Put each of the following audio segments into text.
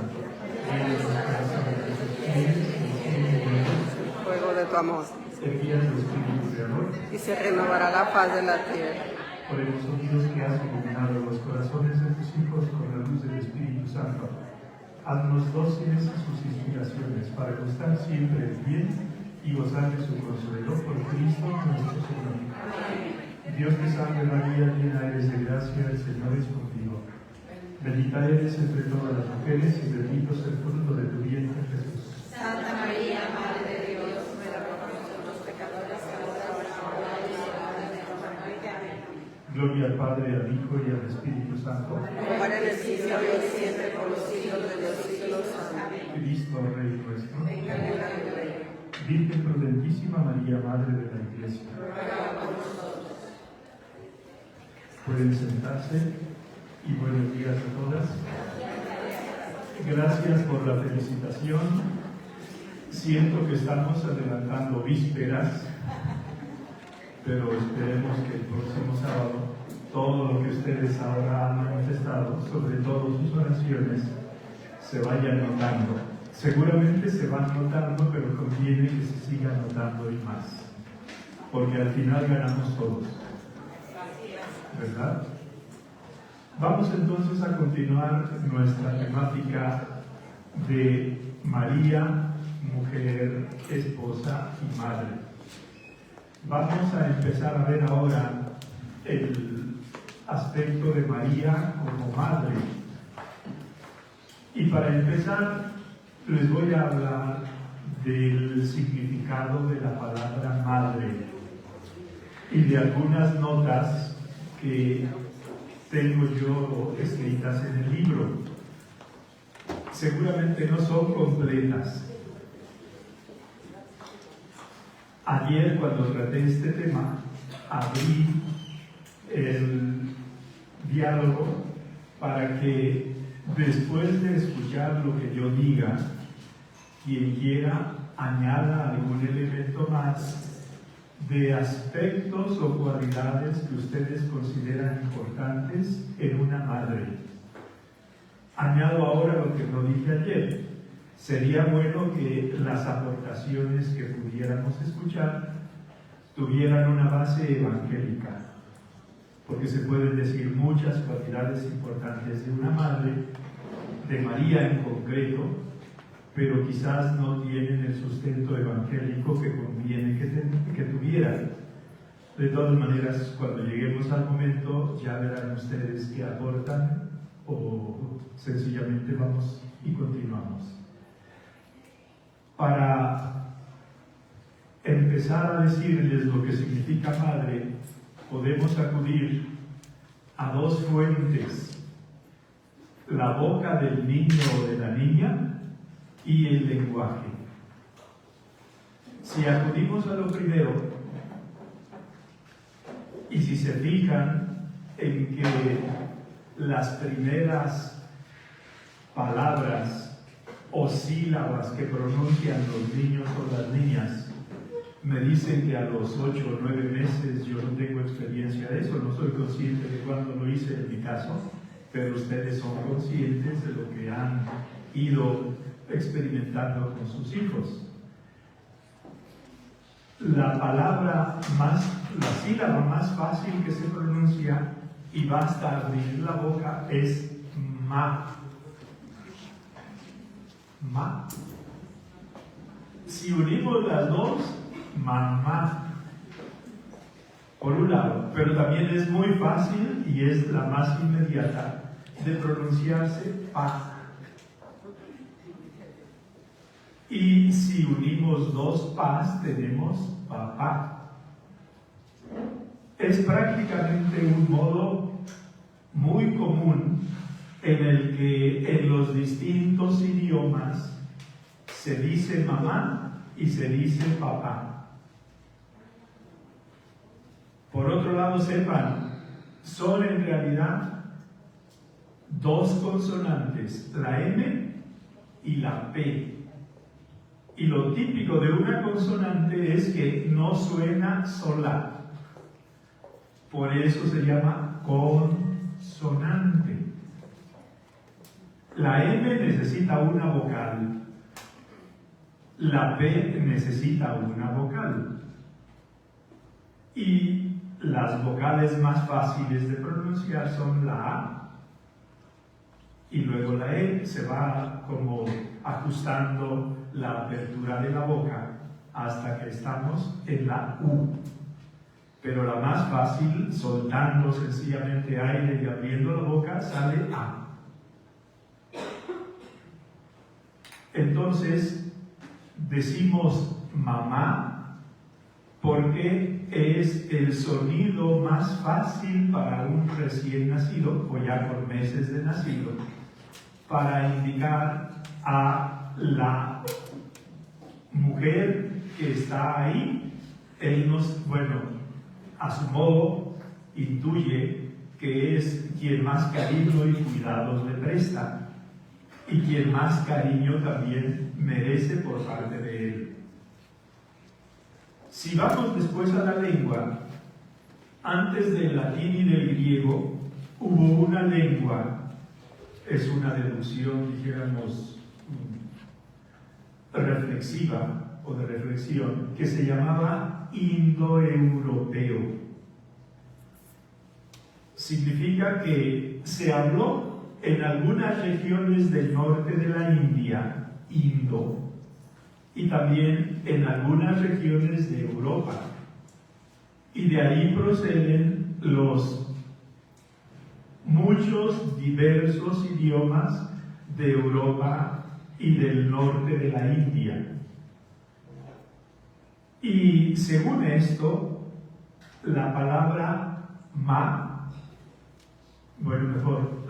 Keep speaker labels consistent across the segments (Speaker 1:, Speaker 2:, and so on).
Speaker 1: Santo, llenos de esperanza de
Speaker 2: el fuego de tu amor,
Speaker 1: envías tu Espíritu Creador.
Speaker 2: y se renovará la faz de la tierra.
Speaker 1: Por los sonidos que has iluminado los corazones de tus hijos con la luz del Espíritu Santo, haznos dóciles a sus inspiraciones para gustar siempre el bien y gozar de su consuelo por Cristo nuestro Señor. Dios te salve María, llena eres de gracia, el Señor es contigo. Bendita eres entre todas las mujeres y bendito es el fruto de tu vientre, Jesús.
Speaker 3: Santa María, Madre de Dios, ruega por nosotros pecadores, ahora y en la hora de nuestra muerte. Amén.
Speaker 1: Gloria al Padre, al Hijo y al Espíritu Santo.
Speaker 2: Como era en el principio, ahora y siempre, por los siglos de los siglos. Amén.
Speaker 1: Cristo, Rey nuestro.
Speaker 2: Venga en la gloria.
Speaker 1: Virgen prudentísima María, Madre de la Iglesia.
Speaker 2: Ruega por nosotros.
Speaker 1: Pueden sentarse y buenos días a todas. Gracias por la felicitación. Siento que estamos adelantando vísperas, pero esperemos que el próximo sábado todo lo que ustedes ahora han manifestado, sobre todo sus oraciones, se vaya notando. Seguramente se van notando, pero conviene que se siga notando y más, porque al final ganamos todos, ¿verdad? Vamos entonces a continuar nuestra temática de María, mujer, esposa y madre. Vamos a empezar a ver ahora el aspecto de María como madre. Y para empezar, les voy a hablar del significado de la palabra madre y de algunas notas que tengo yo escritas en el libro. Seguramente no son completas. Ayer, cuando traté este tema, abrí el diálogo para que después de escuchar lo que yo diga, quien quiera añada algún elemento más de aspectos o cualidades que ustedes consideran importantes en una madre. Añado ahora lo que no dije ayer. Sería bueno que las aportaciones que pudiéramos escuchar tuvieran una base evangélica, porque se pueden decir muchas cualidades importantes de una madre, de María en concreto, pero quizás no tienen el sustento evangélico que conviene que tuvieran. De todas maneras, cuando lleguemos al momento, ya verán ustedes qué aportan o sencillamente vamos y continuamos. Para empezar a decirles lo que significa madre, podemos acudir a dos fuentes: la boca del niño o de la niña y el lenguaje. Si acudimos a lo primero, y si se fijan en que las primeras palabras o sílabas que pronuncian los niños o las niñas, me dicen que a los 8 o 9 meses, yo no tengo experiencia de eso, no soy consciente de cuándo lo hice en mi caso, pero ustedes son conscientes de lo que han ido experimentando con sus hijos. La sílaba más fácil que se pronuncia y basta abrir la boca es ma. Ma. Si unimos las dos, mamá, por un lado, pero también es muy fácil y es la más inmediata de pronunciarse pa. Y si unimos dos pas, tenemos papá. Es prácticamente un modo muy común en el que en los distintos idiomas se dice mamá y se dice papá. Por otro lado, sepan, son en realidad dos consonantes, la M y la P. Y lo típico de una consonante es que no suena sola. Por eso se llama consonante. La M necesita una vocal, la P necesita una vocal. Y las vocales más fáciles de pronunciar son la A y luego la E. Se va como ajustando la apertura de la boca hasta que estamos en la U. Pero la más fácil, soltando sencillamente aire y abriendo la boca, sale A. Entonces, decimos mamá porque es el sonido más fácil para un recién nacido, o ya con meses de nacido, para indicar a la mujer que está ahí. Él a su modo, intuye que es quien más cariño y cuidados le presta y quien más cariño también merece por parte de él. Si vamos después a la lengua, antes del latín y del griego hubo una lengua, es una deducción, dijéramos, reflexiva o de reflexión, que se llamaba indoeuropeo. Significa que se habló en algunas regiones del norte de la India, indo, y también en algunas regiones de Europa. Y de ahí proceden los muchos diversos idiomas de Europa y del norte de la India. Y según esto, la palabra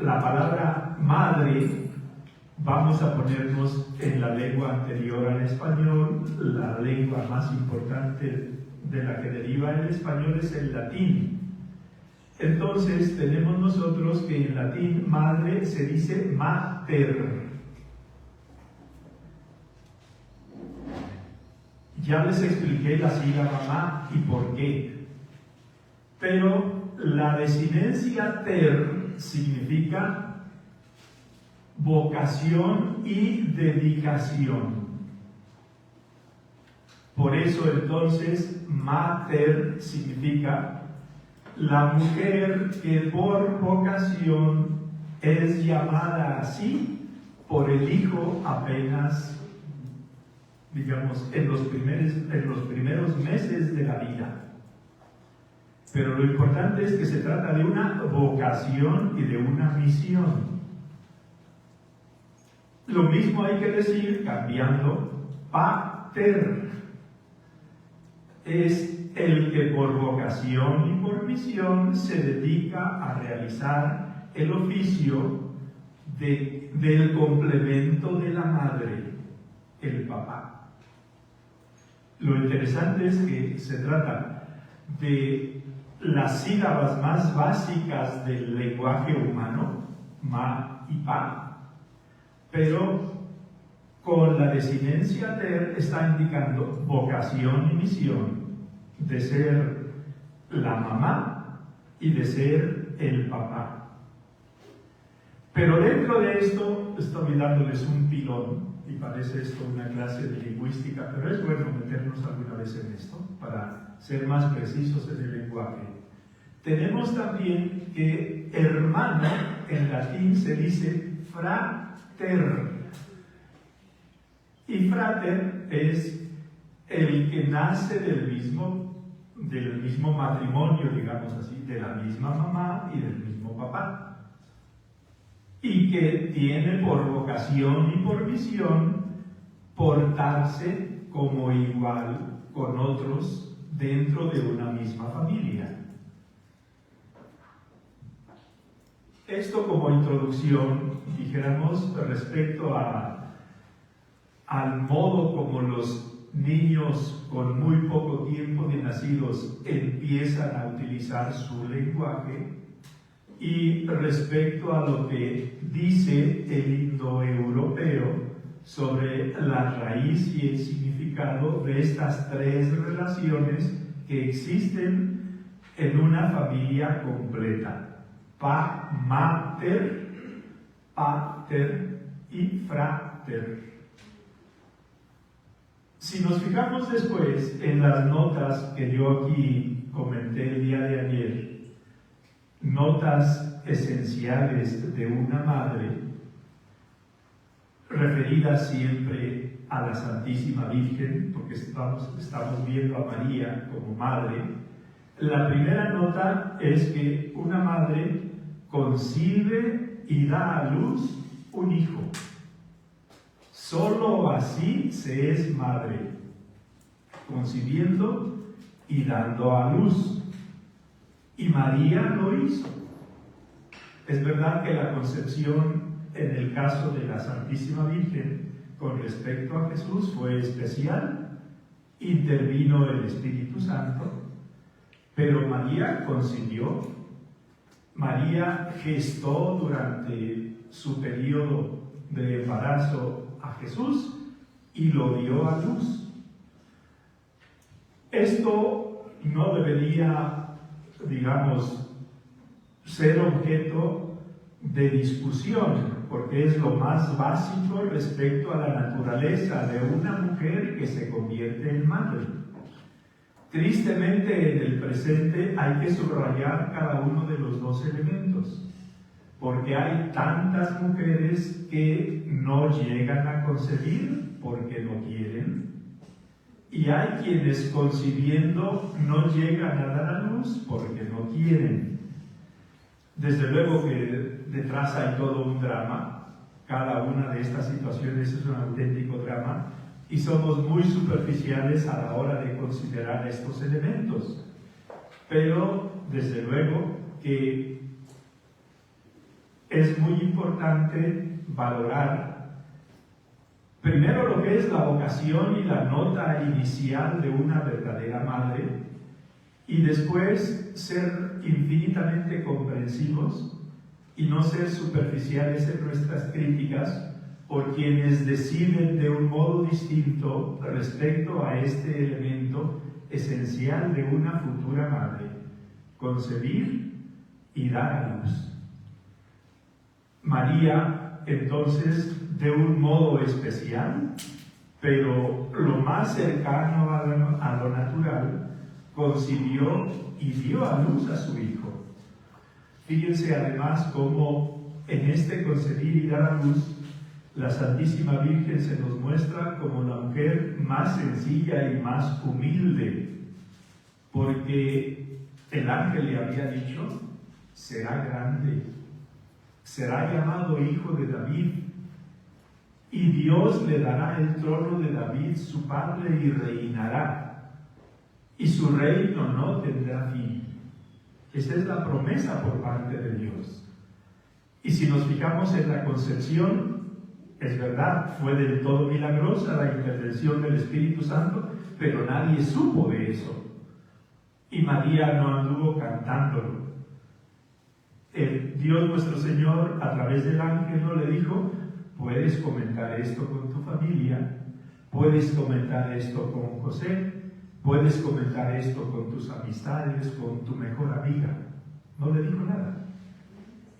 Speaker 1: la palabra madre, vamos a ponernos en la lengua anterior al español. La lengua más importante de la que deriva el español es el latín. Entonces tenemos nosotros que en latín madre se dice mater. Ya les expliqué la sílaba ma y por qué. Pero la desinencia ter significa vocación y dedicación. Por eso entonces mater significa la mujer que por vocación es llamada así por el hijo apenas, digamos, en los primeros meses de la vida. Pero lo importante es que se trata de una vocación y de una misión. Lo mismo hay que decir cambiando pater. Es el que por vocación y por misión se dedica a realizar el oficio del complemento de la madre, el papá. Lo interesante es que se trata de las sílabas más básicas del lenguaje humano, ma y pa, pero con la desinencia ter está indicando vocación y misión de ser la mamá y de ser el papá. Pero dentro de esto, estoy dándoles un pilón, y parece esto una clase de lingüística, pero es bueno meternos alguna vez en esto para ser más precisos en el lenguaje. Tenemos también que hermano en latín se dice frater. Y frater es el que nace del mismo matrimonio, digamos así, de la misma mamá y del mismo papá. Y que tiene por vocación y por misión portarse como igual con otros dentro de una misma familia. Esto como introducción, dijéramos, respecto al modo como los niños con muy poco tiempo de nacidos empiezan a utilizar su lenguaje, y respecto a lo que dice el indoeuropeo sobre la raíz y el significado de estas tres relaciones que existen en una familia completa: pa, mater, pater y frater. Si nos fijamos después en las notas que yo aquí comenté el día de ayer, notas esenciales de una madre, referidas siempre a la Santísima Virgen, porque estamos viendo a María como madre. La primera nota es que una madre concibe y da a luz un hijo. Solo así se es madre, concibiendo y dando a luz. Y María lo hizo. Es verdad que la concepción en el caso de la Santísima Virgen con respecto a Jesús fue especial, intervino el Espíritu Santo, pero María concibió, María gestó durante su periodo de embarazo a Jesús y lo dio a luz. Esto no debería, digamos, ser objeto de discusión, porque es lo más básico respecto a la naturaleza de una mujer que se convierte en madre. Tristemente, en el presente hay que subrayar cada uno de los dos elementos, porque hay tantas mujeres que no llegan a concebir porque no quieren, y hay quienes concibiendo no llegan a dar a luz porque no quieren. Desde luego que detrás hay todo un drama, cada una de estas situaciones es un auténtico drama, y somos muy superficiales a la hora de considerar estos elementos. Pero desde luego que es muy importante valorar primero lo que es la vocación y la nota inicial de una verdadera madre, y después ser infinitamente comprensivos y no ser superficiales en nuestras críticas por quienes deciden de un modo distinto respecto a este elemento esencial de una futura madre: concebir y dar a luz. María, entonces, de un modo especial, pero lo más cercano a lo natural, concibió y dio a luz a su hijo. Fíjense además cómo en este concebir y dar a luz, la Santísima Virgen se nos muestra como la mujer más sencilla y más humilde, porque el ángel le había dicho: será grande, será llamado Hijo de David, y Dios le dará el trono de David, su padre, y reinará, y su reino no tendrá fin. Esta es la promesa por parte de Dios. Y si nos fijamos en la concepción, es verdad, fue del todo milagrosa la intervención del Espíritu Santo, pero nadie supo de eso. Y María no anduvo cantándolo. Dios nuestro Señor, a través del ángel, no le dijo: puedes comentar esto con tu familia, puedes comentar esto con José, puedes comentar esto con tus amistades, con tu mejor amiga. No le dijo nada.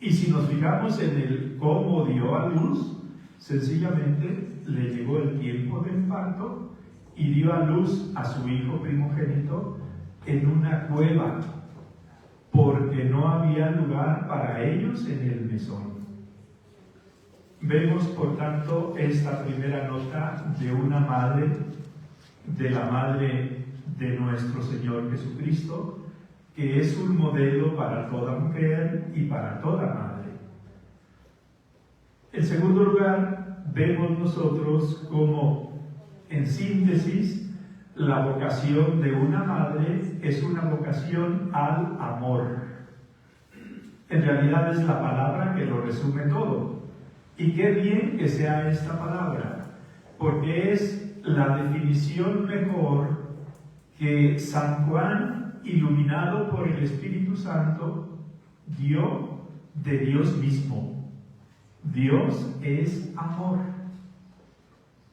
Speaker 1: Y si nos fijamos en el cómo dio a luz, sencillamente le llegó el tiempo del parto y dio a luz a su hijo primogénito en una cueva, porque no había lugar para ellos en el mesón. Vemos, por tanto, esta primera nota de una madre, de la madre de nuestro Señor Jesucristo, que es un modelo para toda mujer y para toda madre. En segundo lugar, vemos nosotros como, en síntesis, la vocación de una madre es una vocación al amor. En realidad es la palabra que lo resume todo. Y qué bien que sea esta palabra, porque es la definición mejor que San Juan, iluminado por el Espíritu Santo, dio de Dios mismo. Dios es amor.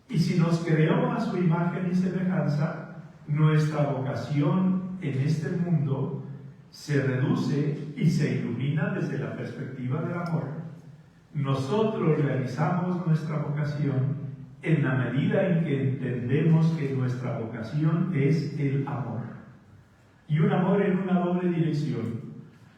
Speaker 1: Y si nos creó a su imagen y semejanza, nuestra vocación en este mundo se reduce y se ilumina desde la perspectiva del amor. Nosotros realizamos nuestra vocación en la medida en que entendemos que nuestra vocación es el amor. Y un amor en una doble dirección,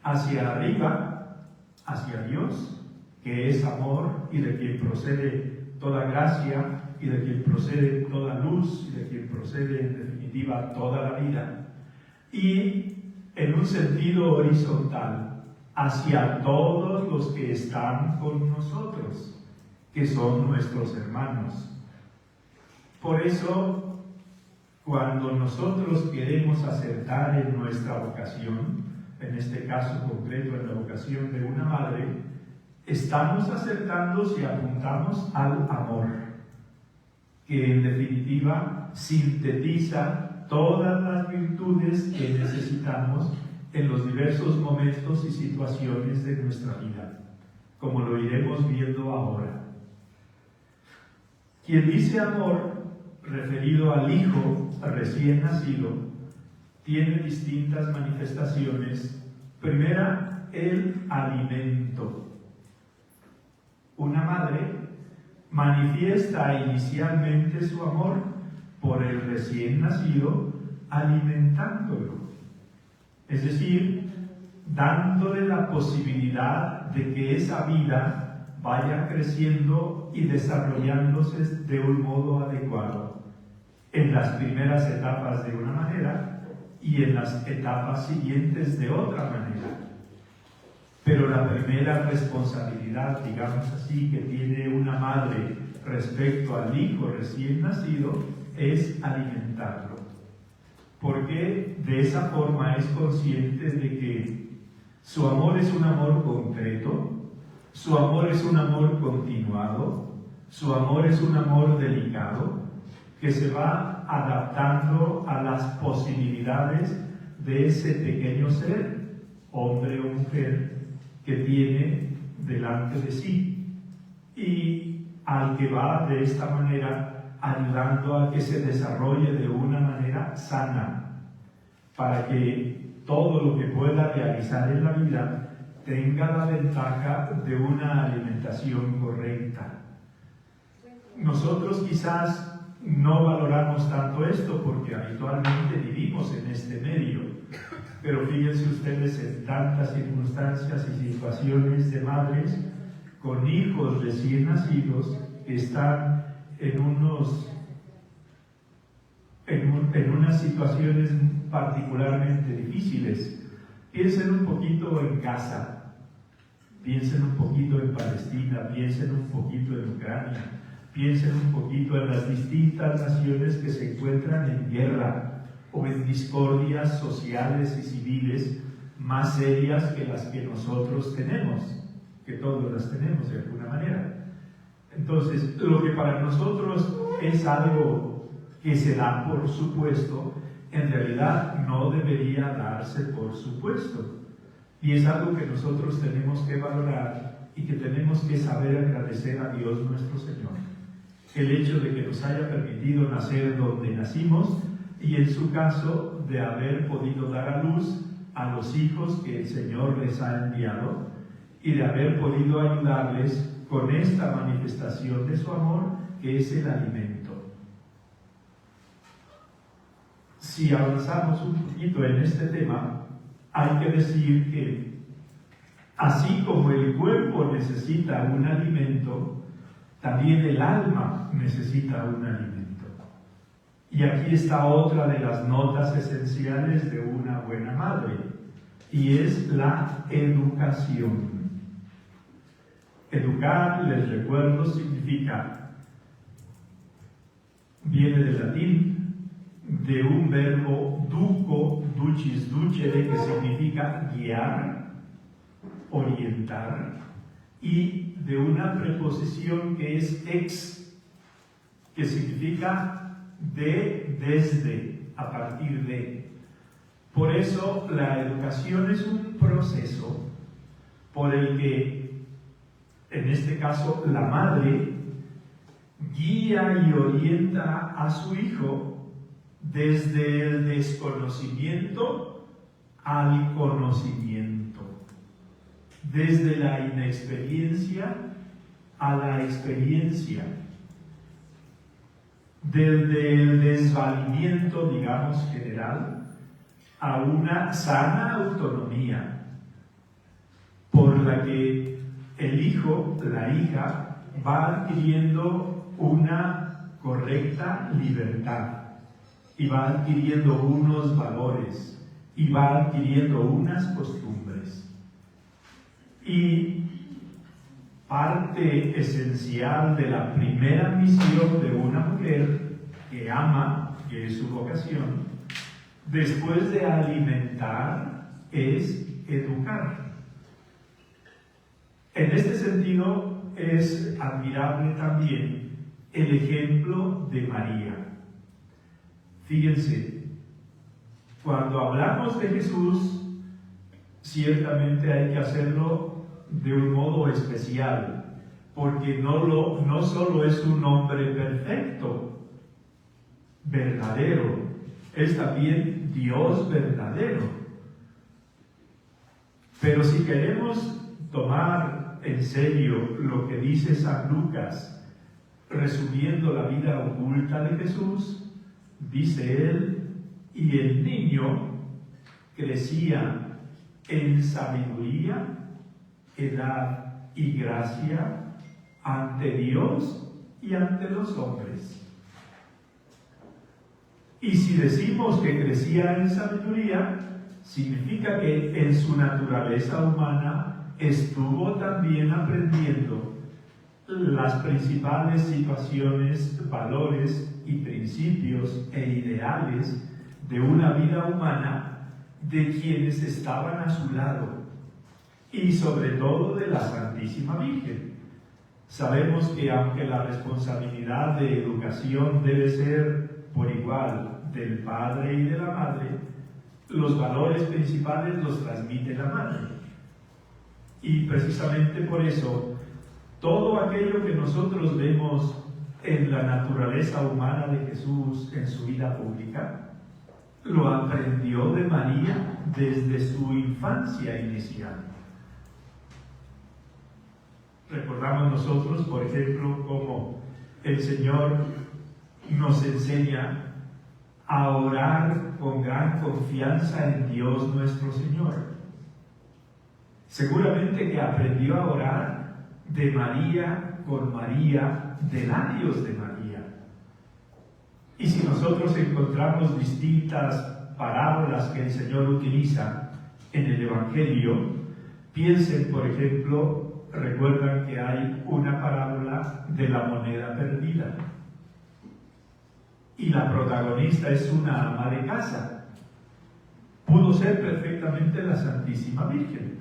Speaker 1: hacia arriba, hacia Dios, que es amor y de quien procede toda gracia y de quien procede toda luz y de quien procede en definitiva toda la vida. Y en un sentido horizontal, hacia todos los que están con nosotros, que son nuestros hermanos. Por eso, cuando nosotros queremos acertar en nuestra vocación, en este caso concreto en la vocación de una madre, estamos acertando si apuntamos al amor, que en definitiva sintetiza todas las virtudes que necesitamos en los diversos momentos y situaciones de nuestra vida, como lo iremos viendo ahora. Quien dice amor, referido al hijo recién nacido, tiene distintas manifestaciones. Primera, el alimento. Una madre manifiesta inicialmente su amor por el recién nacido alimentándolo, es decir, dándole la posibilidad de que esa vida vaya creciendo y desarrollándose de un modo adecuado, en las primeras etapas de una manera y en las etapas siguientes de otra manera. Pero la primera responsabilidad, digamos así, que tiene una madre respecto al hijo recién nacido es alimentarlo, porque de esa forma es consciente de que su amor es un amor concreto, su amor es un amor continuado, su amor es un amor delicado, que se va adaptando a las posibilidades de ese pequeño ser, hombre o mujer, que tiene delante de sí, y al que va de esta manera ayudando a que se desarrolle de una manera sana, para que todo lo que pueda realizar en la vida tenga la ventaja de una alimentación correcta. Nosotros quizás no valoramos tanto esto porque habitualmente vivimos en este medio, pero fíjense ustedes en tantas circunstancias y situaciones de madres con hijos recién nacidos que están en unas situaciones particularmente difíciles. Piensen un poquito en Gaza, piensen un poquito en Palestina, piensen un poquito en Ucrania, piensen un poquito en las distintas naciones que se encuentran en guerra o en discordias sociales y civiles más serias que las que nosotros tenemos, que todos las tenemos de alguna manera. Entonces, lo que para nosotros es algo que se da por supuesto, en realidad no debería darse por supuesto. Y es algo que nosotros tenemos que valorar y que tenemos que saber agradecer a Dios nuestro Señor. El hecho de que nos haya permitido nacer donde nacimos y en su caso de haber podido dar a luz a los hijos que el Señor les ha enviado y de haber podido ayudarles con esta manifestación de su amor que es el alimento. Si avanzamos un poquito en este tema, hay que decir que así como el cuerpo necesita un alimento, también el alma necesita un alimento. Y aquí está otra de las notas esenciales de una buena madre, y es la educación. Educar, les recuerdo, viene del latín, de un verbo duco, ducis, ducere, que significa guiar, orientar, y de una preposición que es ex, que significa de, desde, a partir de. Por eso la educación es un proceso por el que, en este caso, la madre guía y orienta a su hijo desde el desconocimiento al conocimiento, desde la inexperiencia a la experiencia, desde el desvalimiento, digamos, general, a una sana autonomía, por la que el hijo, la hija, va adquiriendo una correcta libertad y va adquiriendo unos valores y va adquiriendo unas costumbres. Y parte esencial de la primera misión de una mujer que ama, que es su vocación, después de alimentar, es educar. En este sentido, es admirable también el ejemplo de María. Fíjense, cuando hablamos de Jesús, ciertamente hay que hacerlo de un modo especial, porque no solo es un hombre perfecto, verdadero, es también Dios verdadero. Pero si queremos tomar en serio lo que dice San Lucas, resumiendo la vida oculta de Jesús, dice él, y el niño crecía en sabiduría, edad y gracia ante Dios y ante los hombres. Y si decimos que crecía en sabiduría, significa que en su naturaleza humana estuvo también aprendiendo las principales situaciones, valores y principios e ideales de una vida humana de quienes estaban a su lado y sobre todo de la Santísima Virgen. Sabemos que aunque la responsabilidad de educación debe ser por igual del padre y de la madre, los valores principales los transmite la madre. Y precisamente por eso, todo aquello que nosotros vemos en la naturaleza humana de Jesús en su vida pública, lo aprendió de María desde su infancia inicial. Recordamos nosotros, por ejemplo, cómo el Señor nos enseña a orar con gran confianza en Dios nuestro Señor. Seguramente que aprendió a orar de María, con María, de labios de María. Y si nosotros encontramos distintas parábolas que el Señor utiliza en el Evangelio, piensen, por ejemplo, recuerdan que hay una parábola de la moneda perdida. Y la protagonista es una ama de casa. Pudo ser perfectamente la Santísima Virgen.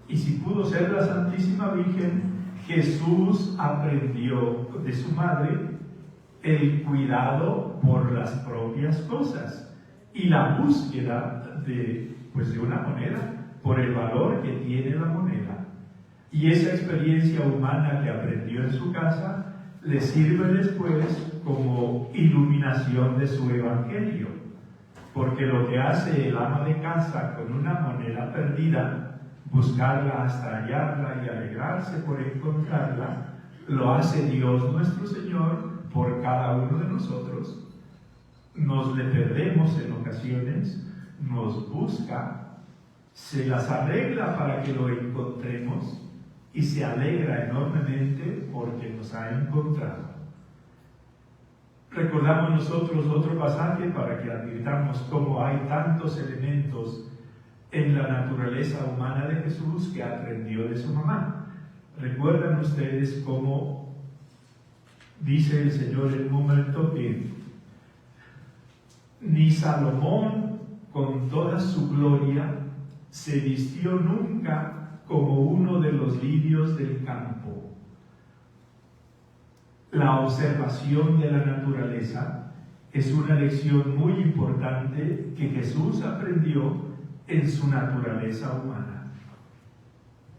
Speaker 1: Y si pudo ser la Santísima Virgen, Jesús aprendió de su madre el cuidado por las propias cosas y la búsqueda de una moneda, por el valor que tiene la moneda. Y esa experiencia humana que aprendió en su casa le sirve después como iluminación de su evangelio, porque lo que hace el ama de casa con una moneda perdida, buscarla hasta hallarla y alegrarse por encontrarla, lo hace Dios nuestro Señor por cada uno de nosotros. Nos le perdemos en ocasiones, nos busca, se las arregla para que lo encontremos y se alegra enormemente porque nos ha encontrado. Recordamos nosotros otro pasaje para que advirtamos cómo hay tantos elementos en la naturaleza humana de Jesús que aprendió de su mamá. ¿Recuerdan ustedes cómo dice el Señor en un momento que ni Salomón con toda su gloria se vistió nunca como uno de los lirios del campo? La observación de la naturaleza es una lección muy importante que Jesús aprendió en su naturaleza humana.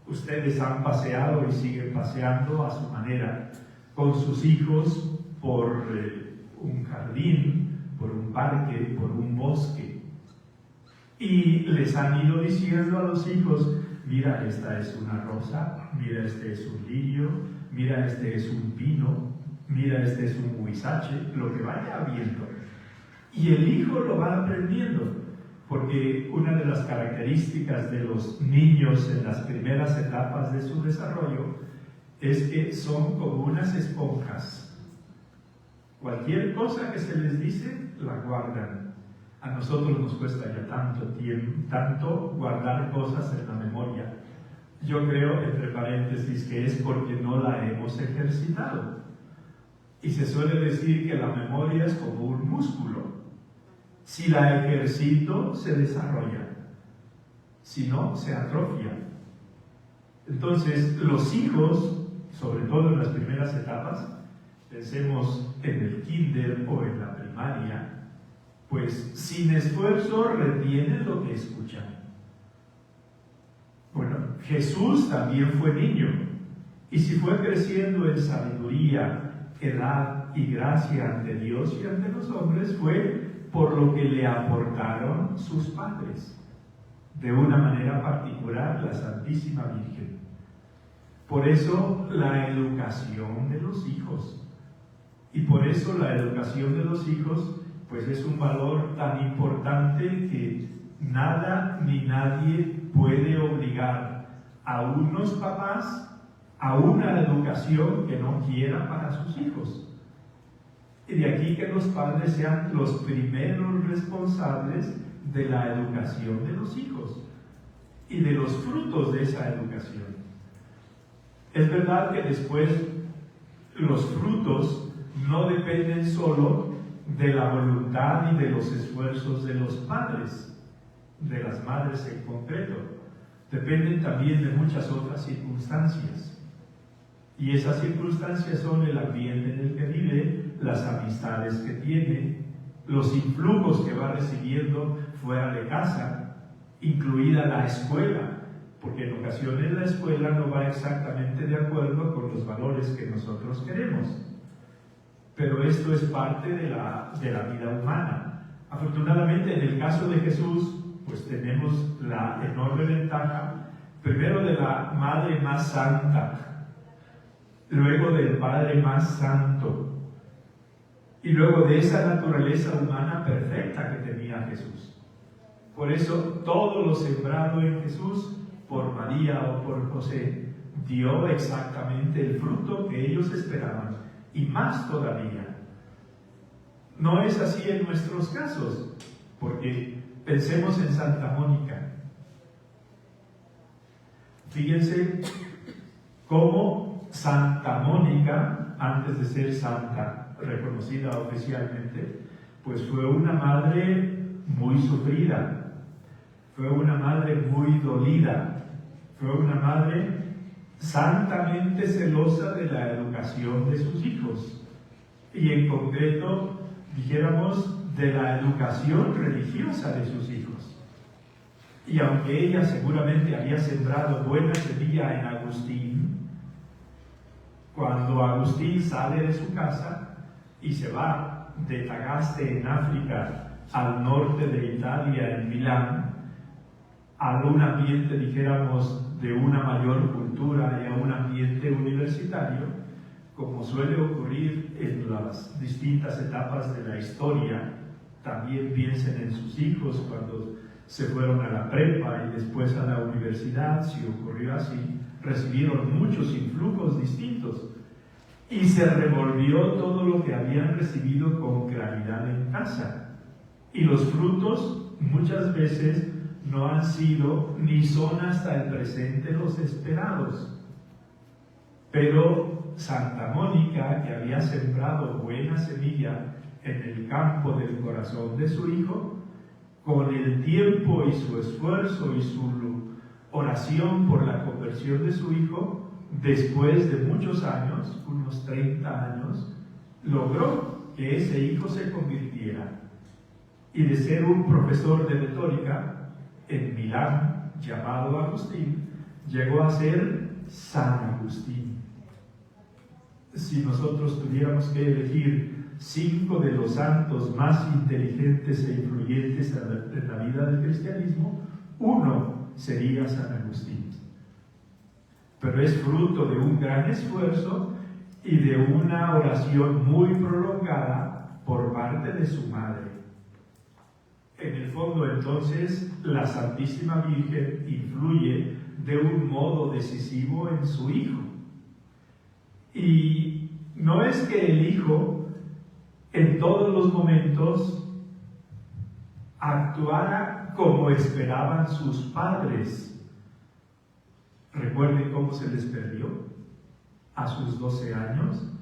Speaker 1: Ustedes han paseado y siguen paseando a su manera con sus hijos por un jardín, por un parque, por un bosque. Y les han ido diciendo a los hijos: mira, esta es una rosa, mira, este es un lirio, mira, este es un pino, mira, este es un huizache, lo que vaya viendo. Y el hijo lo va aprendiendo, porque una de las características de los niños en las primeras etapas de su desarrollo es que son como unas esponjas. Cualquier cosa que se les dice, la guardan. A nosotros nos cuesta ya tanto guardar cosas en la memoria. Yo creo, entre paréntesis, que es porque no la hemos ejercitado. Y se suele decir que la memoria es como un músculo. Si la ejercito, se desarrolla. Si no, se atrofia. Entonces, los hijos, sobre todo en las primeras etapas, pensemos en el kinder o en la primaria, pues sin esfuerzo retienen lo que escuchan. Bueno, Jesús también fue niño, y si fue creciendo en sabiduría, edad y gracia ante Dios y ante los hombres, fue por lo que le aportaron sus padres, de una manera particular la Santísima Virgen. Por eso la educación de los hijos. Y por eso la educación de los hijos, pues es un valor tan importante que nada ni nadie puede obligar a unos papás a una educación que no quiera para sus hijos. Y de aquí que los padres sean los primeros responsables de la educación de los hijos y de los frutos de esa educación. Es verdad que después los frutos no dependen solo de la voluntad y de los esfuerzos de los padres, de las madres en concreto. Dependen también de muchas otras circunstancias. Y esas circunstancias son el ambiente en el que vive, las amistades que tiene, los influjos que va recibiendo fuera de casa, incluida la escuela, porque en ocasiones la escuela no va exactamente de acuerdo con los valores que nosotros queremos. Pero esto es parte de la vida humana. Afortunadamente, en el caso de Jesús, pues tenemos la enorme ventaja, primero de la madre más santa, luego del padre más santo, y luego de esa naturaleza humana perfecta que tenía Jesús. Por eso, todo lo sembrado en Jesús, por María o por José, dio exactamente el fruto que ellos esperaban. Y más todavía. No es así en nuestros casos, porque pensemos en Santa Mónica. Fíjense cómo Santa Mónica, antes de ser santa, reconocida oficialmente, pues fue una madre muy sufrida, fue una madre muy dolida, fue una madre santamente celosa de la educación de sus hijos y en concreto, dijéramos, de la educación religiosa de sus hijos. Y aunque ella seguramente había sembrado buena semilla en Agustín, cuando Agustín sale de su casa y se va de Tagaste en África al norte de Italia, en Milán, a un ambiente, dijéramos, de una mayor cultura y a un ambiente universitario, como suele ocurrir en las distintas etapas de la historia. También piensen en sus hijos cuando se fueron a la prepa y después a la universidad, si ocurrió así, recibieron muchos influjos distintos y se revolvió todo lo que habían recibido con claridad en casa. Y los frutos muchas veces no han sido ni son hasta el presente los esperados. Pero Santa Mónica, que había sembrado buena semilla en el campo del corazón de su hijo, con el tiempo y su esfuerzo y su oración por la conversión de su hijo, después de muchos años, unos 30 años, logró que ese hijo se convirtiera. Y de ser un profesor de retórica en Milán, llamado Agustín, llegó a ser San Agustín. Si nosotros tuviéramos que elegir 5 de los santos más inteligentes e influyentes en la vida del cristianismo, uno sería San Agustín. Pero es fruto de un gran esfuerzo y de una oración muy prolongada por parte de su madre. En el fondo, entonces, la Santísima Virgen influye de un modo decisivo en su hijo. Y no es que el hijo en todos los momentos actuara como esperaban sus padres. Recuerden cómo se les perdió a sus 12 años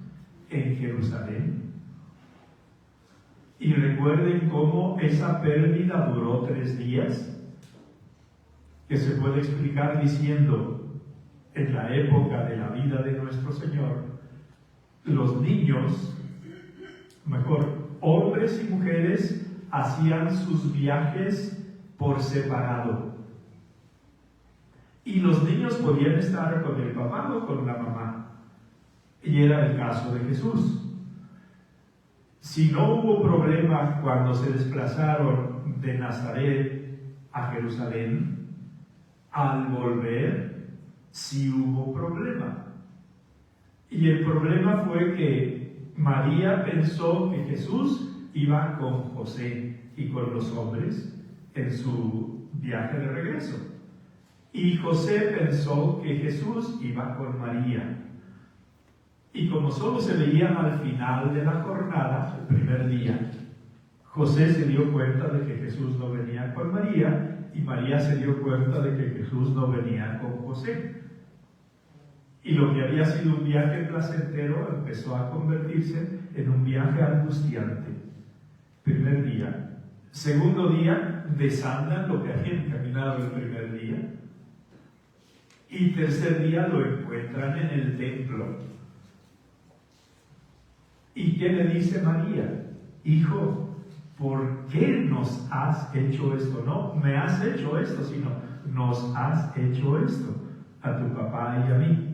Speaker 1: en Jerusalén. Y recuerden cómo esa pérdida duró 3 días, que se puede explicar diciendo, en la época de la vida de nuestro Señor, los niños, hombres y mujeres, hacían sus viajes por separado. Y los niños podían estar con el papá o con la mamá. Y era el caso de Jesús. Si no hubo problema cuando se desplazaron de Nazaret a Jerusalén, al volver sí hubo problema. Y el problema fue que María pensó que Jesús iba con José y con los hombres en su viaje de regreso. Y José pensó que Jesús iba con María. Y como solo se veían al final de la jornada, el primer día, José se dio cuenta de que Jesús no venía con María y María se dio cuenta de que Jesús no venía con José. Y lo que había sido un viaje placentero empezó a convertirse en un viaje angustiante. Primer día. Segundo día, desandan lo que habían caminado el primer día. Y tercer día lo encuentran en el templo. ¿Y qué le dice María? Hijo, ¿por qué nos has hecho esto? No me has hecho esto, sino nos has hecho esto a tu papá y a mí.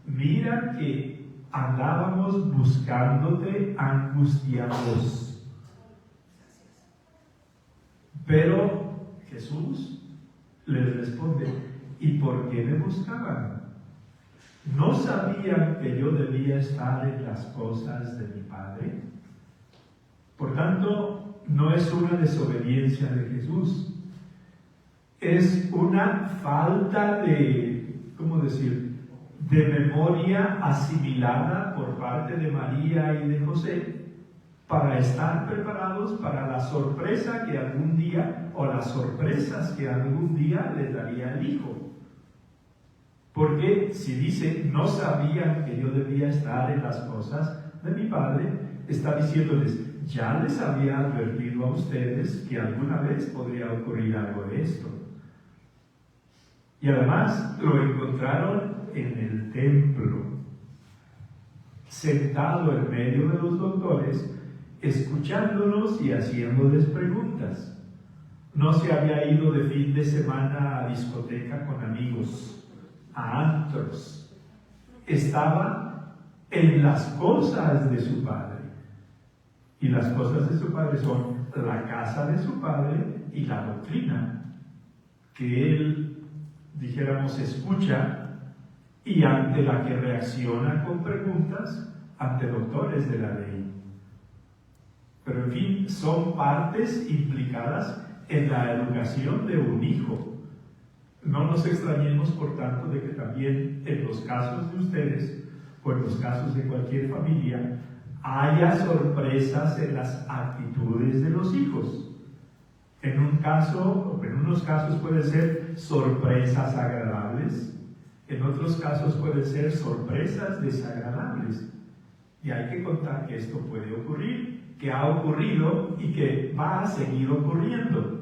Speaker 1: Mira que andábamos buscándote angustiados. Pero Jesús les responde, ¿y por qué me buscaban? ¿No sabían que yo debía estar en las cosas de mi Padre? Por tanto, no es una desobediencia de Jesús, es una falta de, de memoria asimilada por parte de María y de José para estar preparados para la sorpresa que algún día, o las sorpresas que algún día les daría el Hijo. Porque si dice, no sabían que yo debía estar en las cosas de mi Padre, está diciéndoles, ya les había advertido a ustedes que alguna vez podría ocurrir algo de esto. Y además lo encontraron en el templo, sentado en medio de los doctores, escuchándolos y haciéndoles preguntas. No se había ido de fin de semana a discoteca con amigos, a antros. Estaba en las cosas de su Padre. Y las cosas de su Padre son la casa de su Padre y la doctrina que él, dijéramos, escucha y ante la que reacciona con preguntas ante doctores de la ley. Pero en fin, son partes implicadas en la educación de un hijo. No nos extrañemos, por tanto, de que también en los casos de ustedes o en los casos de cualquier familia haya sorpresas en las actitudes de los hijos. En unos casos pueden ser sorpresas agradables, en otros casos pueden ser sorpresas desagradables. Y hay que contar que esto puede ocurrir, que ha ocurrido y que va a seguir ocurriendo.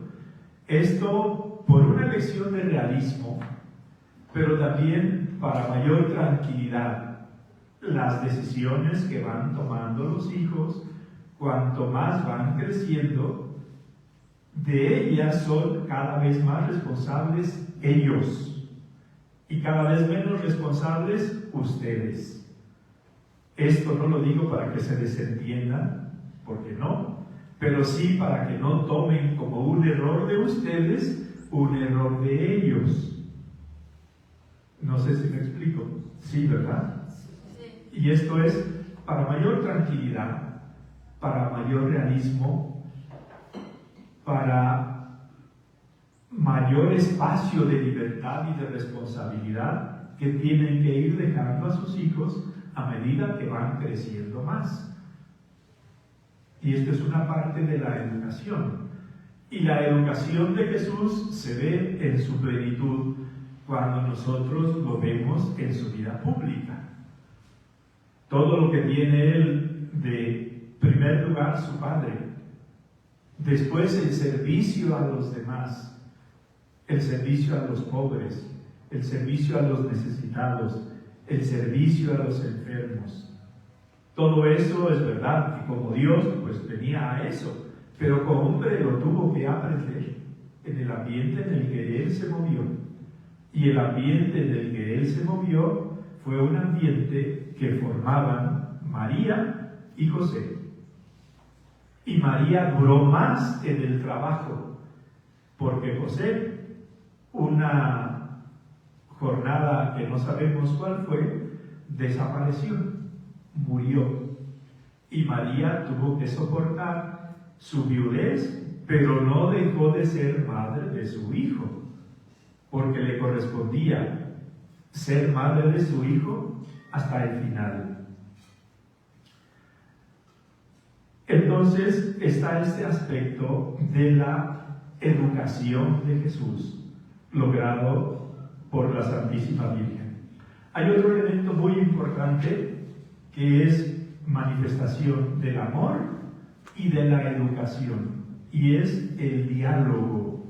Speaker 1: Esto por una lección de realismo, pero también para mayor tranquilidad. Las decisiones que van tomando los hijos, cuanto más van creciendo, de ellas son cada vez más responsables ellos y cada vez menos responsables ustedes. Esto no lo digo para que se desentiendan, porque no, pero sí para que no tomen como un error de ustedes un error de ellos. No sé si me explico. Sí, ¿verdad? Sí. Y esto es para mayor tranquilidad, para mayor realismo, para mayor espacio de libertad y de responsabilidad que tienen que ir dejando a sus hijos a medida que van creciendo más. Y esto es una parte de la educación. Y la educación de Jesús se ve en su plenitud cuando nosotros lo vemos en su vida pública. Todo lo que tiene él de primer lugar su Padre, después el servicio a los demás, el servicio a los pobres, el servicio a los necesitados, el servicio a los enfermos. Todo eso es verdad, que como Dios pues venía a eso, pero como hombre lo tuvo que aprender en el ambiente en el que él se movió. Y el ambiente en el que él se movió fue un ambiente que formaban María y José. Y María duró más en el trabajo, porque José, una jornada que no sabemos cuál fue, desapareció, murió. Y María tuvo que soportar su viudez, pero no dejó de ser madre de su hijo, porque le correspondía ser madre de su hijo hasta el final. Entonces está este aspecto de la educación de Jesús, logrado por la Santísima Virgen. Hay otro elemento muy importante que es manifestación del amor y de la educación, y es el diálogo.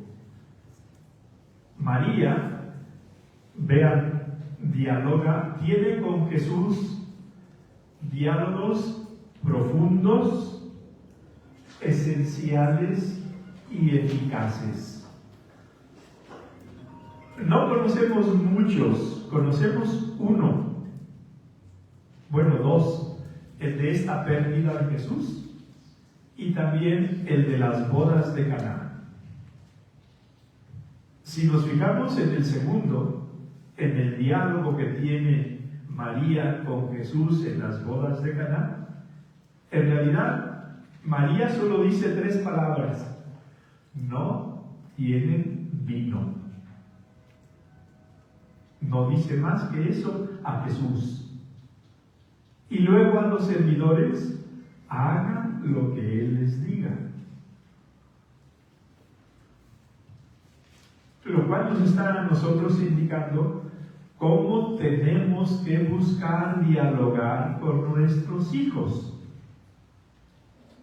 Speaker 1: María, vean, dialoga, tiene con Jesús diálogos profundos, esenciales y eficaces. No conocemos muchos, conocemos uno, bueno, dos, el de esta pérdida de Jesús y también el de las bodas de Caná. Si nos fijamos en el segundo, en el diálogo que tiene María con Jesús en las bodas de Caná, en realidad María solo dice 3 palabras: no tienen vino. No dice más que eso a Jesús. Y luego a los servidores: hagan lo que Él les diga. Lo cual nos está a nosotros indicando cómo tenemos que buscar dialogar con nuestros hijos.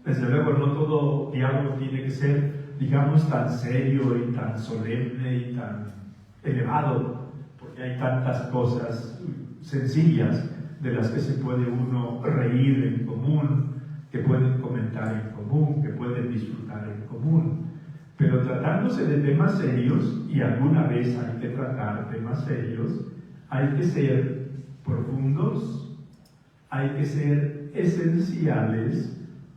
Speaker 1: Desde luego, no todo diálogo tiene que ser, digamos, tan serio y tan solemne y tan elevado, porque hay tantas cosas sencillas de las que se puede uno reír en común, que pueden comentar en común, que pueden disfrutar en común. Pero tratándose de temas serios, y alguna vez hay que tratar temas serios, hay que ser profundos, hay que ser esenciales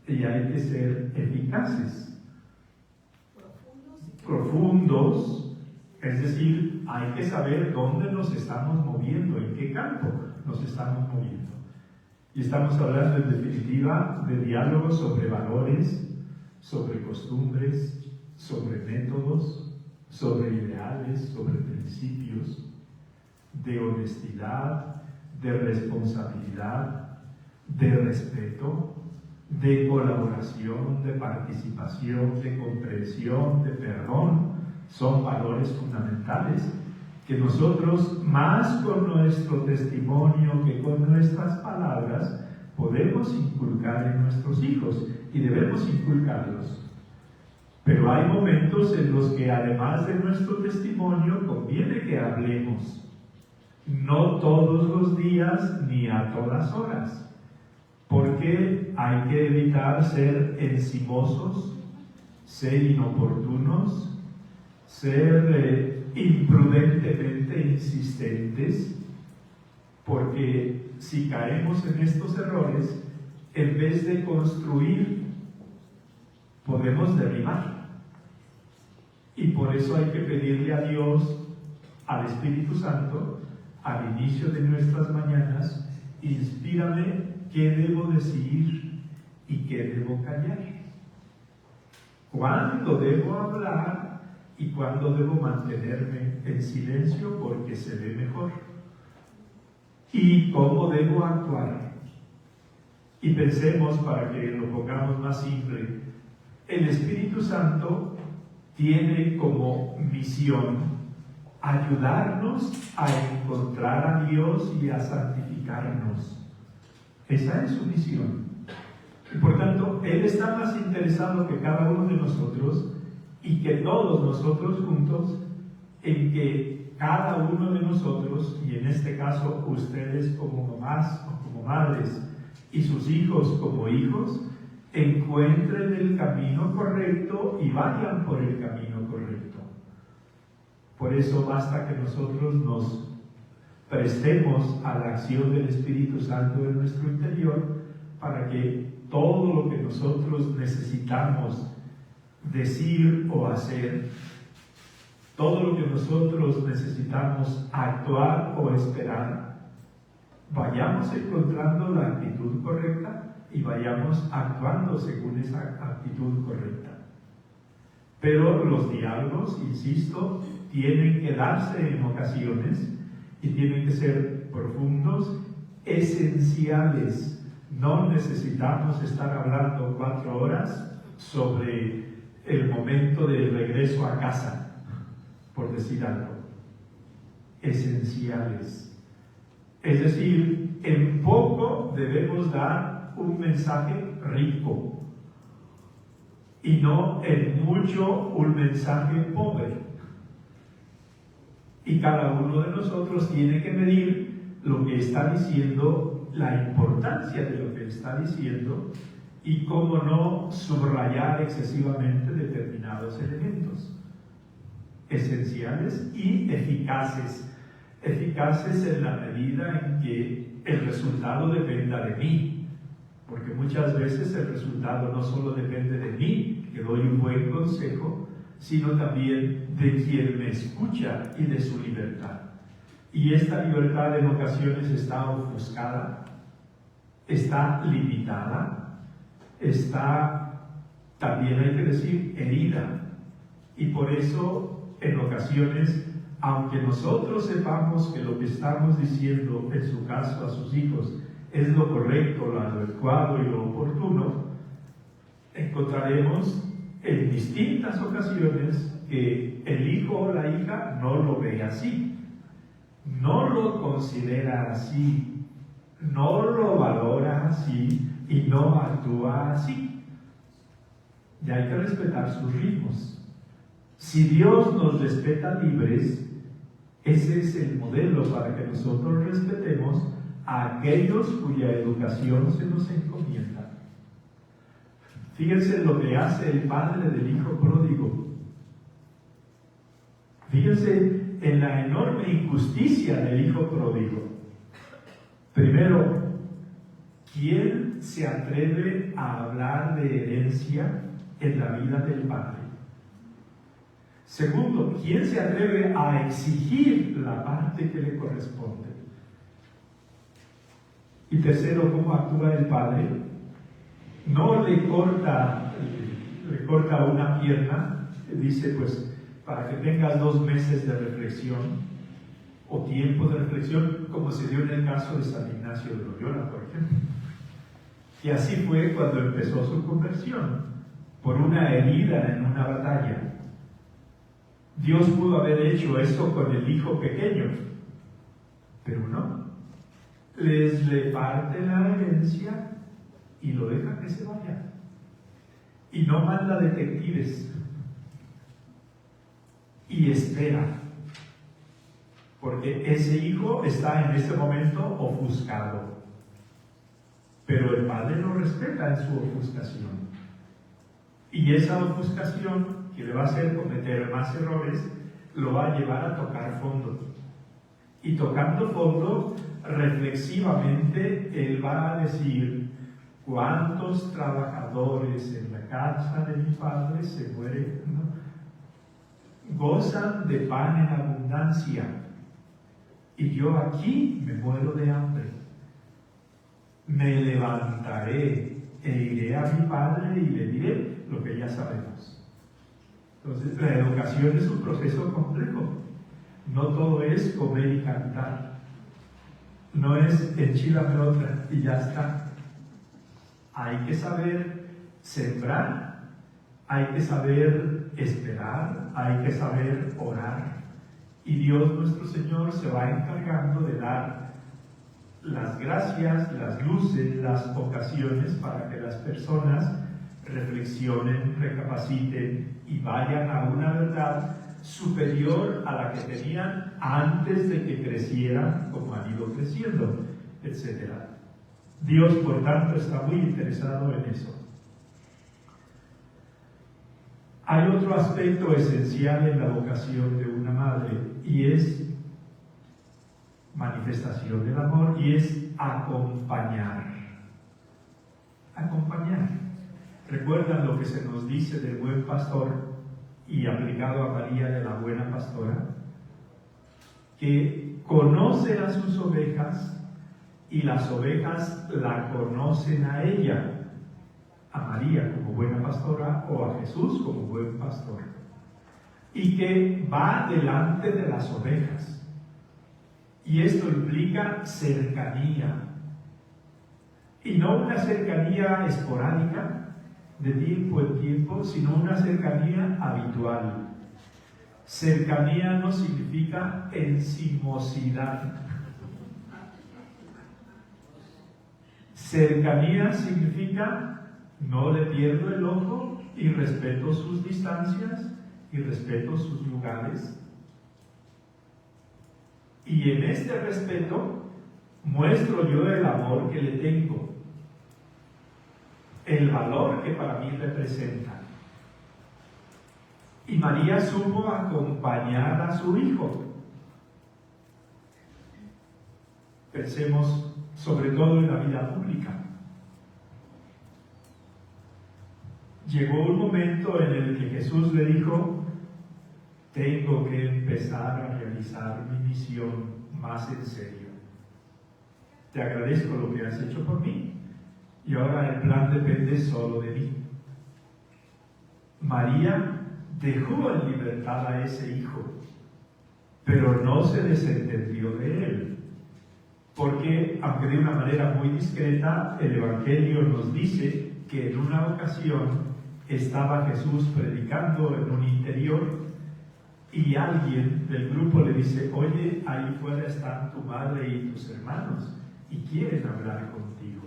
Speaker 1: y hay que ser eficaces. Profundos, es decir, hay que saber dónde nos estamos moviendo, en qué campo nos estamos moviendo. Y estamos hablando en definitiva de diálogos sobre valores, sobre costumbres, sobre métodos, sobre ideales, sobre principios, de honestidad, de responsabilidad, de respeto, de colaboración, de participación, de comprensión, de perdón. Son valores fundamentales que nosotros, más con nuestro testimonio que con nuestras palabras, podemos inculcar en nuestros hijos y debemos inculcarlos. Pero hay momentos en los que, además de nuestro testimonio, conviene que hablemos. No todos los días ni a todas horas, porque hay que evitar ser encimosos, ser inoportunos, ser imprudentemente insistentes, porque si caemos en estos errores, en vez de construir, podemos derribar. Y por eso hay que pedirle a Dios, al Espíritu Santo, al inicio de nuestras mañanas, inspírame qué debo decir y qué debo callar. ¿Cuándo debo hablar y cuándo debo mantenerme en silencio porque se ve mejor? ¿Y cómo debo actuar? Y pensemos, para que lo pongamos más simple, el Espíritu Santo tiene como misión ayudarnos a encontrar a Dios y a santificarnos. Esa es su misión. Y por tanto, Él está más interesado que cada uno de nosotros y que todos nosotros juntos en que cada uno de nosotros, y en este caso ustedes como mamás o como madres y sus hijos como hijos, encuentren el camino correcto y vayan por el camino correcto. Por eso basta que nosotros nos prestemos a la acción del Espíritu Santo en nuestro interior para que todo lo que nosotros necesitamos decir o hacer, todo lo que nosotros necesitamos actuar o esperar, vayamos encontrando la actitud correcta y vayamos actuando según esa actitud correcta. Pero los diálogos, insisto, tienen que darse en ocasiones y tienen que ser profundos, esenciales. No necesitamos estar hablando 4 horas sobre el momento del regreso a casa, por decir algo. Esenciales. Es decir, en poco debemos dar un mensaje rico y no en mucho un mensaje pobre. Y cada uno de nosotros tiene que medir lo que está diciendo, la importancia de lo que está diciendo y cómo no subrayar excesivamente determinados elementos esenciales y eficaces. Eficaces en la medida en que el resultado dependa de mí, porque muchas veces el resultado no solo depende de mí, que doy un buen consejo, sino también de quien me escucha y de su libertad. Y esta libertad en ocasiones está ofuscada, está limitada, está, también hay que decir, herida. Y por eso, en ocasiones, aunque nosotros sepamos que lo que estamos diciendo, en su caso a sus hijos, es lo correcto, lo adecuado y lo oportuno, encontraremos en distintas ocasiones que el hijo o la hija no lo ve así, no lo considera así, no lo valora así y no actúa así. Y hay que respetar sus ritmos. Si Dios nos respeta libres, ese es el modelo para que nosotros respetemos a aquellos cuya educación se nos encomienda. Fíjense lo que hace el padre del hijo pródigo. Fíjense en la enorme injusticia del hijo pródigo. Primero, ¿quién se atreve a hablar de herencia en la vida del padre? Segundo, ¿quién se atreve a exigir la parte que le corresponde? Y tercero, ¿cómo actúa el padre? No le corta una pierna, dice, pues, para que tengas 2 meses de reflexión o tiempo de reflexión, como se dio en el caso de San Ignacio de Loyola, por ejemplo. Y así fue cuando empezó su conversión, por una herida en una batalla. Dios pudo haber hecho eso con el hijo pequeño, pero no. Les reparte la herencia y lo deja que se vaya. Y no manda detectives. Y espera. Porque ese hijo está en ese momento ofuscado. Pero el padre lo respeta en su ofuscación. Y esa ofuscación, que le va a hacer cometer más errores, lo va a llevar a tocar fondo. Y tocando fondo, reflexivamente, él va a decir: ¿cuántos trabajadores en la casa de mi padre se mueren? ¿No? gozan de pan en abundancia, y yo aquí me muero de hambre. Me levantaré e iré a mi padre y le diré lo que ya sabemos. Entonces, la educación es un proceso complejo. No todo es comer y cantar. No es enchilame otra y ya está. Hay que saber sembrar, hay que saber esperar, hay que saber orar. Y Dios nuestro Señor se va encargando de dar las gracias, las luces, las ocasiones para que las personas reflexionen, recapaciten y vayan a una verdad superior a la que tenían antes de que crecieran como han ido creciendo, etc. Dios, por tanto, está muy interesado en eso. Hay otro aspecto esencial en la vocación de una madre y es manifestación del amor y es acompañar. Acompañar. ¿Recuerdan lo que se nos dice del buen pastor y aplicado a María de la buena pastora? Que conoce a sus ovejas y las ovejas la conocen a ella, a María como buena pastora o a Jesús como buen pastor, y que va delante de las ovejas. Y esto implica cercanía, y no una cercanía esporádica de tiempo en tiempo, sino una cercanía habitual. Cercanía no significa encimosidad. Cercanía significa no le pierdo el ojo y respeto sus distancias y respeto sus lugares. Y en este respeto muestro yo el amor que le tengo, el valor que para mí representa. Y María supo acompañar a su hijo. Pensemos sobre todo en la vida pública. Llegó un momento en el que Jesús le dijo: tengo que empezar a realizar mi misión más en serio. Te agradezco lo que has hecho por mí y ahora el plan depende solo de mí. María dejó en libertad a ese hijo, pero no se desentendió de él, porque, aunque de una manera muy discreta, el Evangelio nos dice que en una ocasión estaba Jesús predicando en un interior y alguien del grupo le dice: oye, ahí fuera están tu madre y tus hermanos y quieren hablar contigo.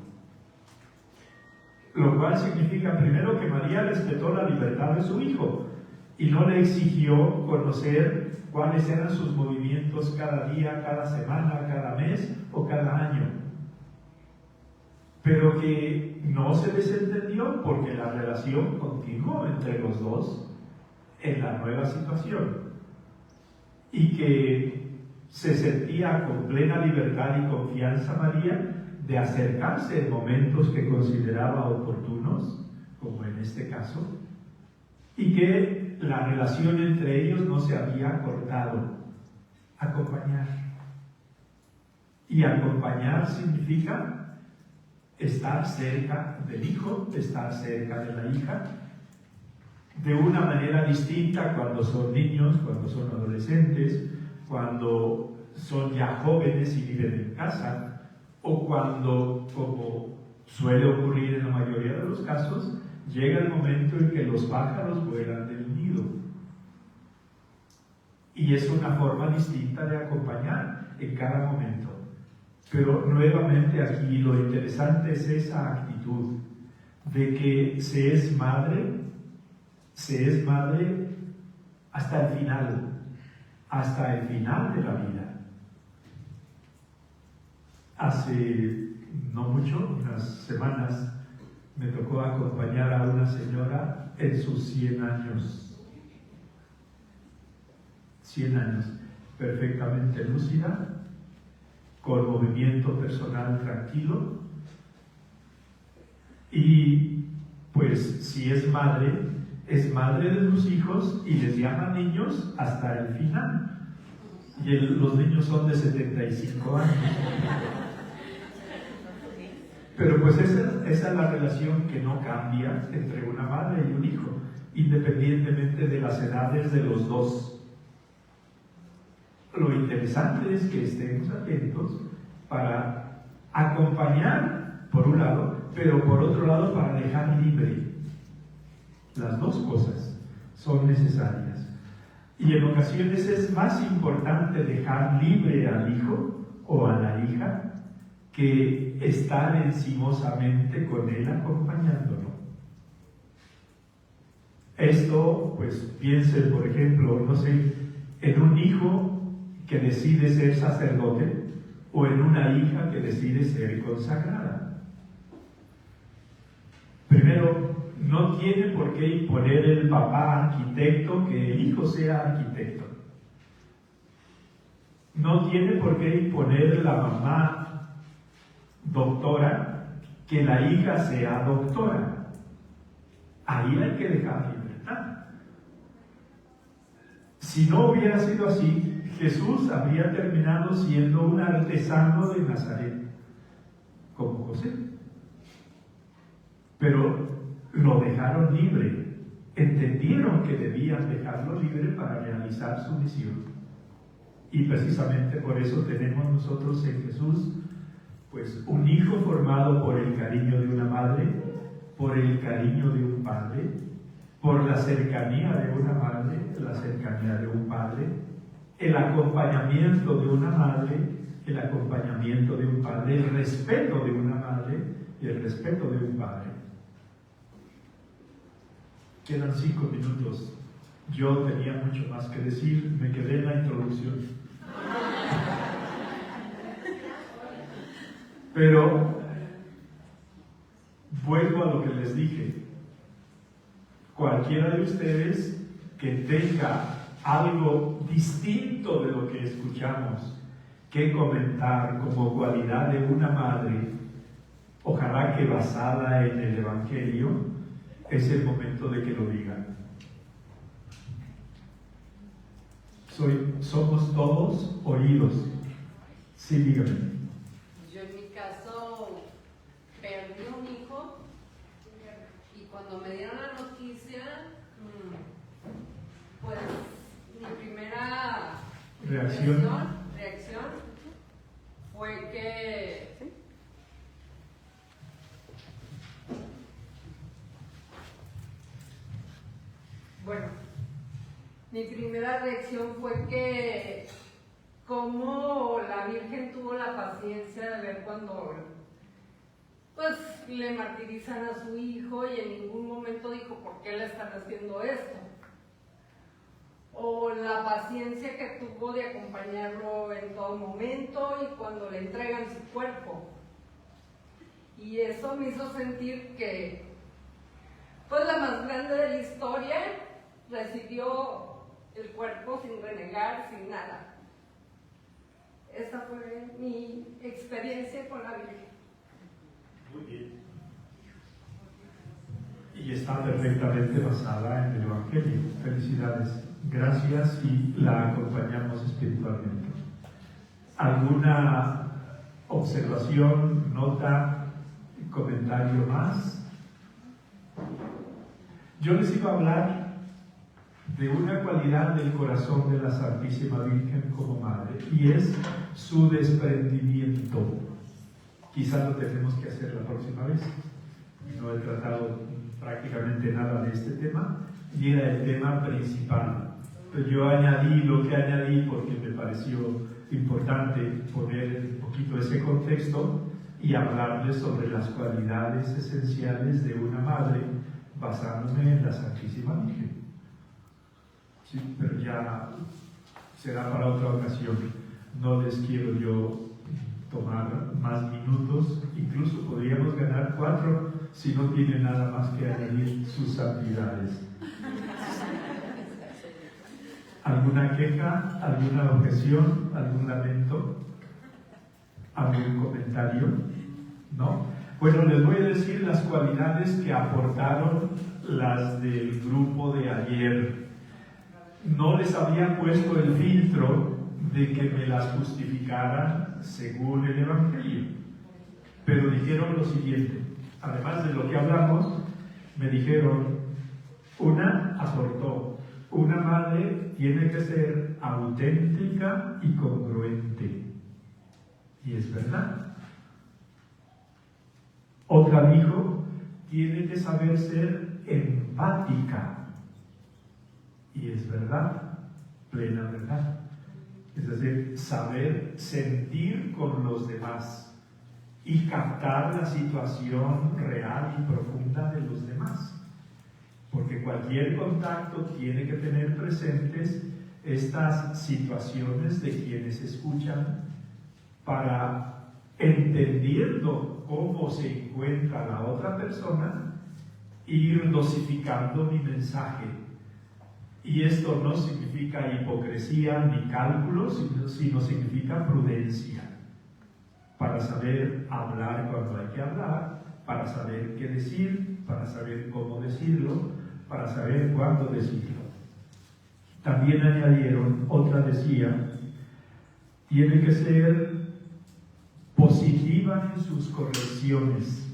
Speaker 1: Lo cual significa primero que María respetó la libertad de su hijo y no le exigió conocer cuáles eran sus movimientos cada día, cada semana, cada mes o cada año. Pero que no se desentendió porque la relación continuó entre los dos en la nueva situación. Y que se sentía con plena libertad y confianza María de acercarse en momentos que consideraba oportunos, como en este caso, y que la relación entre ellos no se había cortado. Acompañar. Y acompañar significa estar cerca del hijo, estar cerca de la hija, de una manera distinta cuando son niños, cuando son adolescentes, cuando son ya jóvenes y viven en casa, o cuando, como suele ocurrir en la mayoría de los casos, llega el momento en que los pájaros vuelan del nido. Y es una forma distinta de acompañar en cada momento. Pero nuevamente aquí lo interesante es esa actitud de que se es madre hasta el final de la vida. Hace no mucho, unas semanas, me tocó acompañar a una señora en sus 100 años. 100 años, perfectamente lúcida, con movimiento personal tranquilo. Y pues si es madre, es madre de sus hijos y les llama niños hasta el final. Y los niños son de 75 años. Pero pues esa es la relación que no cambia entre una madre y un hijo, independientemente de las edades de los dos. Lo interesante es que estemos atentos para acompañar, por un lado, pero por otro lado para dejar libre. Las dos cosas son necesarias. Y en ocasiones es más importante dejar libre al hijo o a la hija que estar encimosamente con él acompañándolo. Esto, pues piensen, por ejemplo, no sé, en un hijo que decide ser sacerdote o en una hija que decide ser consagrada. Primero, no tiene por qué imponer el papá arquitecto que el hijo sea arquitecto. No tiene por qué imponer la mamá doctora que la hija sea doctora. Ahí hay que dejar libertad. Si no hubiera sido así, Jesús habría terminado siendo un artesano de Nazaret, como José. Pero lo dejaron libre, entendieron que debían dejarlo libre para realizar su misión. Y precisamente por eso tenemos nosotros en Jesús, pues, un hijo formado por el cariño de una madre, por el cariño de un padre, por la cercanía de una madre, la cercanía de un padre, el acompañamiento de una madre, el acompañamiento de un padre, el respeto de una madre y el respeto de un padre. Quedan 5 minutos. Yo tenía mucho más que decir, me quedé en la introducción. Pero vuelvo a lo que les dije. Cualquiera de ustedes que tenga algo distinto de lo que escuchamos que comentar como cualidad de una madre, ojalá que basada en el Evangelio, es el momento de que lo digan. Somos todos oídos. Sí, dígame.
Speaker 3: Yo en mi caso perdí un hijo y cuando me dieron la noticia, pues mi primera reacción fue que cómo la Virgen tuvo la paciencia de ver cuando pues le martirizan a su hijo y en ningún momento dijo ¿por qué le están haciendo esto? O la paciencia que tuvo de acompañarlo en todo momento y cuando le entregan su cuerpo. Y eso me hizo sentir que pues la más grande de la historia recibió el cuerpo sin renegar, sin nada. Esa fue mi experiencia con la Virgen.
Speaker 1: Muy bien. Y está perfectamente basada en el Evangelio. Felicidades. Gracias y la acompañamos espiritualmente. ¿Alguna observación, nota, comentario más? Yo les iba a hablar de una cualidad del corazón de la Santísima Virgen como Madre, y es su desprendimiento. Quizás lo tenemos que hacer la próxima vez. No he tratado prácticamente nada de este tema, y era el tema principal. Pero yo añadí lo que añadí porque me pareció importante poner un poquito ese contexto y hablarles sobre las cualidades esenciales de una madre basándome en la Santísima Virgen. Sí, pero ya será para otra ocasión. No les quiero yo tomar más minutos, incluso podríamos ganar 4 si no tiene nada más que añadir sus santidades. ¿Alguna queja, alguna objeción, algún lamento, algún comentario? ¿No? Bueno, les voy a decir las cualidades que aportaron las del grupo de ayer. No les había puesto el filtro de que me las justificaran según el Evangelio, pero dijeron lo siguiente, además de lo que hablamos, me dijeron, una aportó, una madre tiene que ser auténtica y congruente, y es verdad. Otra dijo, tiene que saber ser empática, y es verdad, plena verdad. Es decir, saber sentir con los demás y captar la situación real y profunda de los demás. Porque cualquier contacto tiene que tener presentes estas situaciones de quienes escuchan para, entendiendo cómo se encuentra la otra persona, ir dosificando mi mensaje. Y esto no significa hipocresía ni cálculo, sino significa prudencia, para saber hablar cuando hay que hablar, para saber qué decir, para saber cómo decirlo, para saber cuándo decirlo. También añadieron, otra decía, tiene que ser positiva en sus correcciones.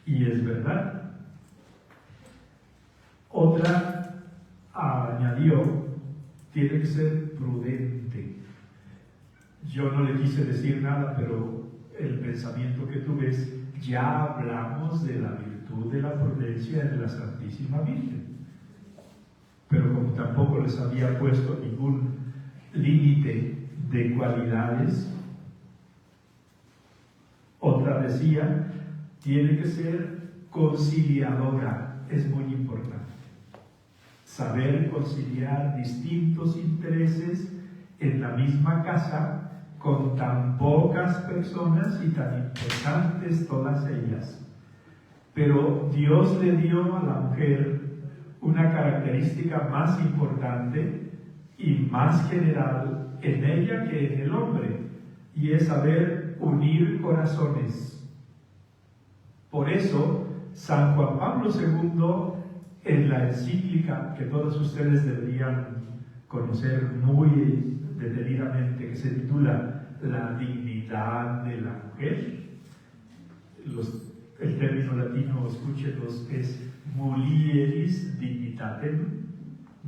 Speaker 1: Y es verdad. Otra añadió, tiene que ser prudente. Yo no le quise decir nada, pero el pensamiento que tuve es, ya hablamos de la virtud de la prudencia de la Santísima Virgen. Pero como tampoco les había puesto ningún límite de cualidades, otra decía, tiene que ser conciliadora, es muy importante. Saber conciliar distintos intereses en la misma casa con tan pocas personas y tan importantes todas ellas. Pero Dios le dio a la mujer una característica más importante y más general en ella que en el hombre, y es saber unir corazones. Por eso, San Juan Pablo II, en la encíclica que todos ustedes deberían conocer muy detenidamente, que se titula La dignidad de la mujer, el término latino, escúchenlos, es mulieris dignitatem,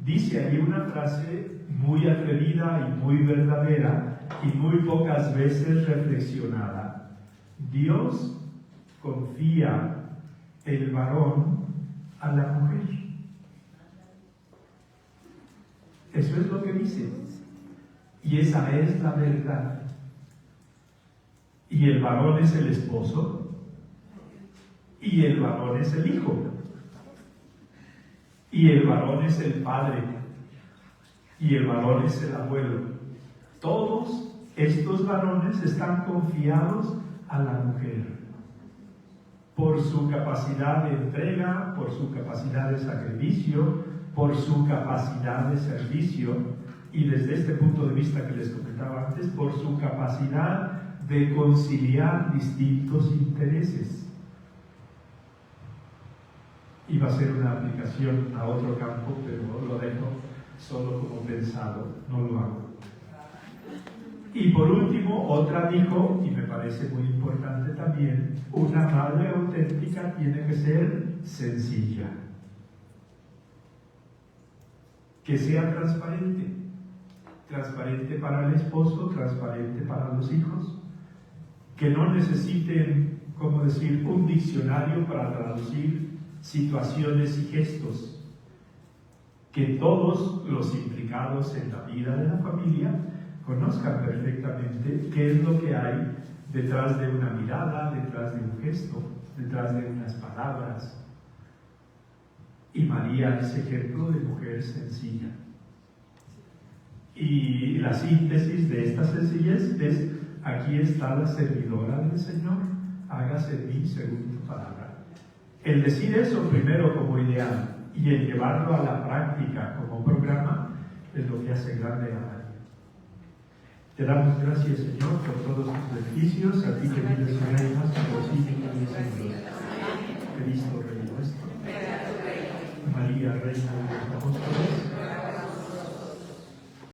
Speaker 1: dice ahí una frase muy atrevida y muy verdadera y muy pocas veces reflexionada. Dios confía el varón a la mujer. Eso es lo que dice. Y esa es la verdad. Y el varón es el esposo. Y el varón es el hijo. Y el varón es el padre. Y el varón es el abuelo. Todos estos varones están confiados a la mujer. Por su capacidad de entrega, por su capacidad de sacrificio, por su capacidad de servicio, y desde este punto de vista que les comentaba antes, por su capacidad de conciliar distintos intereses. Iba a ser una aplicación a otro campo, pero lo dejo solo como pensado, no lo hago. Y por último, otra dijo, y me parece muy importante también, una madre auténtica tiene que ser sencilla. Que sea transparente. Transparente para el esposo, transparente para los hijos. Que no necesiten, como decir, un diccionario para traducir situaciones y gestos. Que todos los implicados en la vida de la familia conozcan perfectamente qué es lo que hay detrás de una mirada, detrás de un gesto, detrás de unas palabras. Y María es ejemplo de mujer sencilla. Y la síntesis de esta sencillez es, aquí está la servidora del Señor, hágase en mí según tu palabra. El decir eso primero como ideal y el llevarlo a la práctica como programa es lo que hace grande a María. Te damos gracias, Señor, por todos tus beneficios, a ti que vives y reinas por los siglos de los siglos. Cristo, Rey nuestro. María, Reina de los Apóstoles.